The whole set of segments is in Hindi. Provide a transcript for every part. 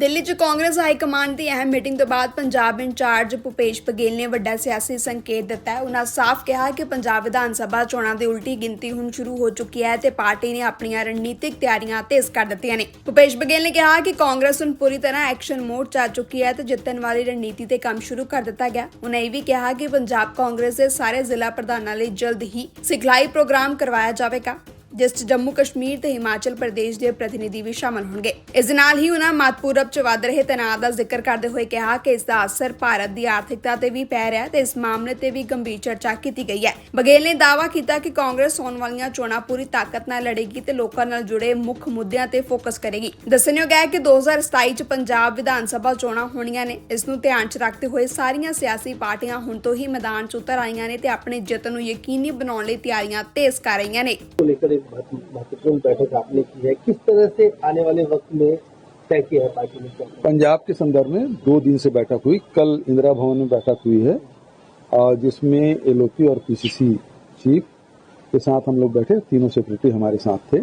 ਦਿੱਲੀ 'ਚ ਕਾਂਗਰਸ ਹਾਈ ਕਮਾਂਡ ਦੀ ਅਹਿਮ ਮੀਟਿੰਗ ਤੋਂ ਬਾਅਦ ਪੰਜਾਬ ਇੰਚਾਰਜ ਭੁਪੇਸ਼ ਬਘੇਲ ਨੇ ਵੱਡਾ ਸਿਆਸੀ ਸੰਕੇਤ ਦਿੱਤਾ ਹੈ। ਉਨ੍ਹਾਂ ਸਾਫ਼ ਕਿਹਾ ਕਿ ਪੰਜਾਬ ਵਿਧਾਨ ਸਭਾ ਚੋਣਾਂ ਦੀ ਉਲਟੀ ਗਿਣਤੀ ਹੁਣ ਸ਼ੁਰੂ ਹੋ ਚੁੱਕੀ ਹੈ ਤੇ ਪਾਰਟੀ ਨੇ ਆਪਣੀਆਂ ਰਣਨੀਤਿਕ ਤਿਆਰੀਆਂ ਤੇਜ਼ ਕਰ ਦਿੱਤੀਆਂ ਨੇ। ਭੁਪੇਸ਼ ਬਘੇਲ ਨੇ ਕਿਹਾ ਕਿ ਕਾਂਗਰਸ ਹੁਣ ਪੂਰੀ ਤਰ੍ਹਾਂ ਐਕਸ਼ਨ ਮੋਡ 'ਚ ਆ ਚੁੱਕੀ ਹੈ ਤੇ ਜਿੱਤਣ ਵਾਲੀ ਰਣਨੀਤੀ ਤੇ ਕੰਮ ਸ਼ੁਰੂ ਕਰ ਦਿੱਤਾ ਗਿਆ। ਉਨ੍ਹਾਂ ਇਹ ਵੀ ਕਿਹਾ ਕਿ ਪੰਜਾਬ ਕਾਂਗਰਸ ਦੇ ਸਾਰੇ ਜ਼ਿਲ੍ਹਾ ਪ੍ਰਧਾਨਾਂ ਲਈ ਜਲਦ ਹੀ ਸਿਖਲਾਈ ਪ੍ਰੋਗਰਾਮ ਕਰਵਾਇਆ ਜਾਵੇਗਾ, ਜਿਸ 'ਚ ਜੰਮੂ ਕਸ਼ਮੀਰ ਤੇ ਹਿਮਾਚਲ ਪ੍ਰਦੇਸ਼ ਦੇ ਪ੍ਰਤੀਨਿਧੀ ਵੀ ਸ਼ਾਮਲ ਹੋਣਗੇ। ਇਸ ਦੇ ਨਾਲ ਹੀ ਉਨ੍ਹਾਂ ਮੱਧ-ਪੂਰਬ 'ਚ ਵੱਧ ਰਹੇ ਤਣਾਅ ਦਾ ਜ਼ਿਕਰ ਕਰਦੇ ਹੋਏ ਕਿਹਾ ਕਿ ਇਸ ਦਾ ਅਸਰ ਭਾਰਤ ਦੀ ਆਰਥਿਕਤਾ ਤੇ ਵੀ ਪੈ ਰਿਹਾ ਤੇ ਇਸ ਮਾਮਲੇ ਤੇ ਵੀ ਗੰਭੀਰ ਚਰਚਾ ਕੀਤੀ ਗਈ ਹੈ। ਬਘੇਲ ਨੇ ਦਾਅਵਾ ਕੀਤਾ ਕਿ ਕਾਂਗਰਸ ਆਉਣ ਵਾਲੀਆਂ ਚੋਣਾਂ ਪੂਰੀ ਤਾਕਤ ਨਾਲ ਲੜੇਗੀ ਤੇ ਲੋਕਾਂ ਨਾਲ ਜੁੜੇ ਮੁੱਖ ਮੁੱਦਿਆਂ ਤੇ ਫੋਕਸ ਕਰੇਗੀ। ਦੱਸਣਯੋਗ ਹੈ ਕਿ 2027 'ਚ ਪੰਜਾਬ ਵਿਧਾਨ ਸਭਾ ਚੋਣਾਂ ਹੋਣੀਆਂ ਨੇ। ਇਸ ਨੂੰ ਧਿਆਨ 'ਚ ਰੱਖਦੇ ਹੋਏ ਸਾਰੀਆਂ ਸਿਆਸੀ ਪਾਰਟੀਆਂ ਹੁਣ ਤੋਂ ਹੀ ਮੈਦਾਨ 'ਚ ਉਤਰ ਆਈਆਂ ਨੇ ਤੇ ਆਪਣੇ ਜਿੱਤ ਨੂੰ ਯਕੀਨੀ ਬਣਾਉਣ ਲਈ ਤਿਆਰੀਆਂ ਤੇਜ਼ ਕਰ रही ने। महत्वपूर्ण बैठक आपने की है, किस तरह से आने वाले वक्त में तय किया है पार्टी ने? पंजाब के संदर्भ में 2 दिन से बैठक हुई। कल इंदिरा भवन में बैठक हुई है जिसमें एलओपी और पीसीसी चीफ के साथ हम लोग बैठे, तीनों सेक्रेटरी हमारे साथ थे।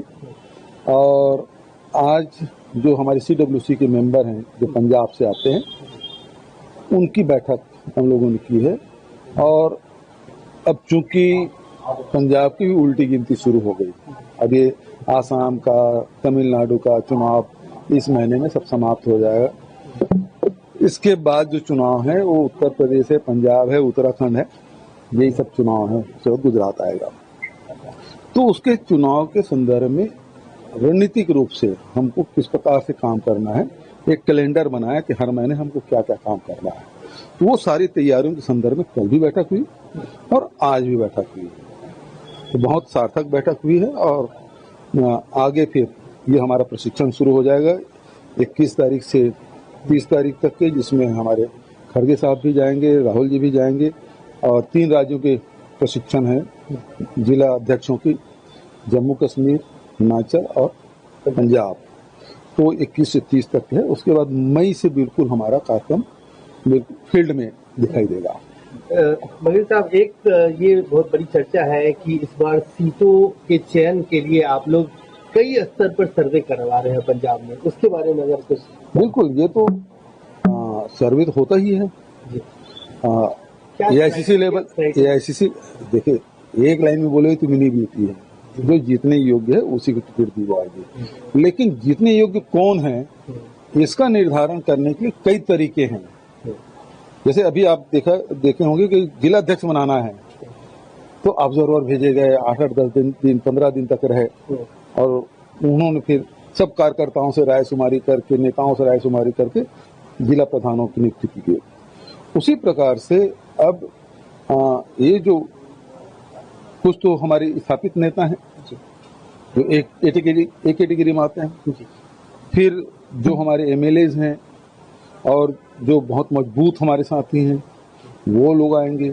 और आज जो हमारे CWC के मेंबर हैं जो पंजाब से आते हैं, उनकी बैठक हम लोगों ने की है। और अब चूंकि पंजाब की भी उल्टी गिनती शुरू हो गई, अब ये आसाम का, तमिलनाडु का चुनाव इस महीने में सब समाप्त हो जाएगा। इसके बाद जो चुनाव है वो उत्तर प्रदेश है, पंजाब है, उत्तराखंड है, यही सब चुनाव है। उसके बाद गुजरात आएगा। तो उसके चुनाव के संदर्भ में रणनीतिक रूप से हमको किस प्रकार से काम करना है, एक कैलेंडर बनाया कि हर महीने हमको क्या क्या काम करना है। तो वो सारी तैयारियों के संदर्भ में कल भी बैठक हुई और आज भी बैठक हुई। तो बहुत सार्थक बैठक हुई है और आगे फिर ये हमारा प्रशिक्षण शुरू हो जाएगा 21 तारीख से 30 तारीख तक के, जिसमें हमारे खड़गे साहब भी जाएंगे, राहुल जी भी जाएंगे और 3 राज्यों के प्रशिक्षण है जिला अध्यक्षों की, जम्मू कश्मीर, हिमाचल और पंजाब। तो 21 से 30 तक है। उसके बाद मई से बिल्कुल हमारा कार्यक्रम फील्ड में दिखाई देगा। बघेल साहब, एक ये बहुत बड़ी चर्चा है कि इस बार सीटों के चयन के लिए आप लोग कई स्तर पर सर्वे करवा रहे हैं पंजाब में, उसके बारे में अगर कुछ? बिल्कुल, ये तो सर्वे तो होता ही है। AICC लेवल, AICC देखिए, एक लाइन में बोले तो मिनी बीटी है, जो जीतने योग्य है उसी को टिकट दी जाएगी। लेकिन जीतने योग्य कौन है इसका निर्धारण करने के लिए कई तरीके हैं। जैसे अभी आप देखे होंगे कि जिला अध्यक्ष बनाना है तो ऑब्जर्वर भेजे गए, 8-10 दिन 15 दिन तक रहे और उन्होंने फिर सब कार्यकर्ताओं से रायशुमारी करके, नेताओं से रायशुमारी करके जिला प्रधानों की नियुक्ति की गई। उसी प्रकार से अब ये जो कुछ तो हमारे स्थापित नेता हैं जो एक कैटेगरी में आते हैं, फिर जो हमारे MLAs हैं और जो बहुत मजबूत हमारे साथी हैं वो लोग आएंगे।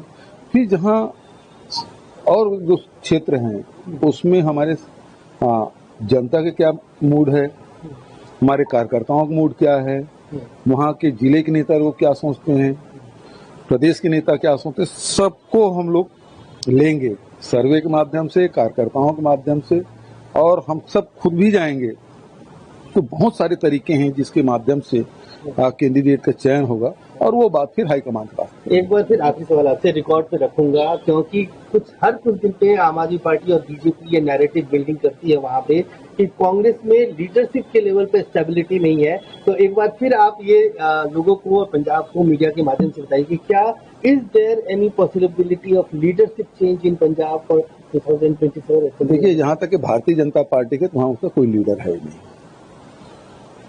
फिर जहाँ और जो क्षेत्र हैं उसमें हमारे जनता के क्या मूड है, हमारे कार्यकर्ताओं का मूड क्या है, वहाँ के जिले के नेता लोग क्या सोचते हैं, प्रदेश के नेता क्या सोचते हैं, सबको हम लोग लेंगे सर्वे के माध्यम से, कार्यकर्ताओं के माध्यम से, और हम सब खुद भी जाएंगे। तो बहुत सारे तरीके हैं जिसके माध्यम से कैंडिडेट का चयन होगा और वो बात फिर हाईकमान का। एक बार फिर आखिरी सवाल आपसे रिकॉर्ड पे रखूंगा, क्योंकि हर कुछ दिन पे आम आदमी पार्टी और बीजेपी ये नैरेटिव बिल्डिंग करती है वहाँ पे कि कांग्रेस में लीडरशिप के लेवल पे स्टेबिलिटी नहीं है। तो एक बार फिर आप ये लोगों को, पंजाब को मीडिया के माध्यम से बताइए कि क्या is there any possibility of leadership change in Punjab for 2024? देखिए, जहाँ तक भारतीय जनता पार्टी के, तो वहाँ उसका कोई लीडर है नहीं।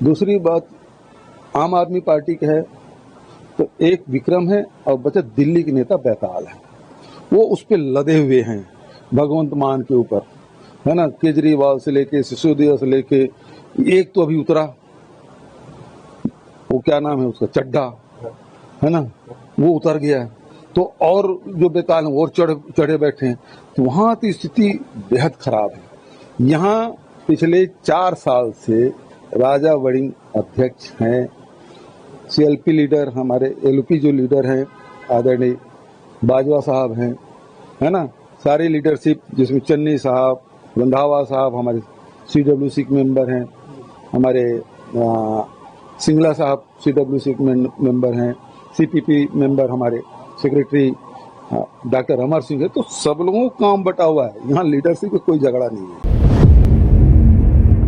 दूसरी बात, आम आदमी पार्टी का है तो एक विक्रम है और बचा दिल्ली के नेता बैताल है, वो उस पे लदे हुए हैं भगवंत मान के ऊपर, है ना। केजरीवाल से लेके, सिसोदिया से लेके, एक तो अभी उतरा, वो क्या नाम है उसका, चड्ढा, है ना, वो उतर गया है। तो और जो बैताल है वो चढ़े बैठे हैं। तो वहां की स्थिति बेहद खराब है। यहाँ पिछले 4 साल से राजा वड़िंग अध्यक्ष हैं, CLP लीडर, हमारे LP जो लीडर हैं आदरणीय बाजवा साहब हैं, है ना, सारी लीडरशिप जिसमें चन्नी साहब, रंधावा साहब हमारे CWC के मेंबर हैं, हमारे सिंगला साहब CWC मेंबर हैं, CPP मेंबर हमारे सेक्रेटरी डॉक्टर अमर सिंह है। तो सब लोगों का काम बटा हुआ है, यहाँ लीडरशिप का कोई झगड़ा नहीं है।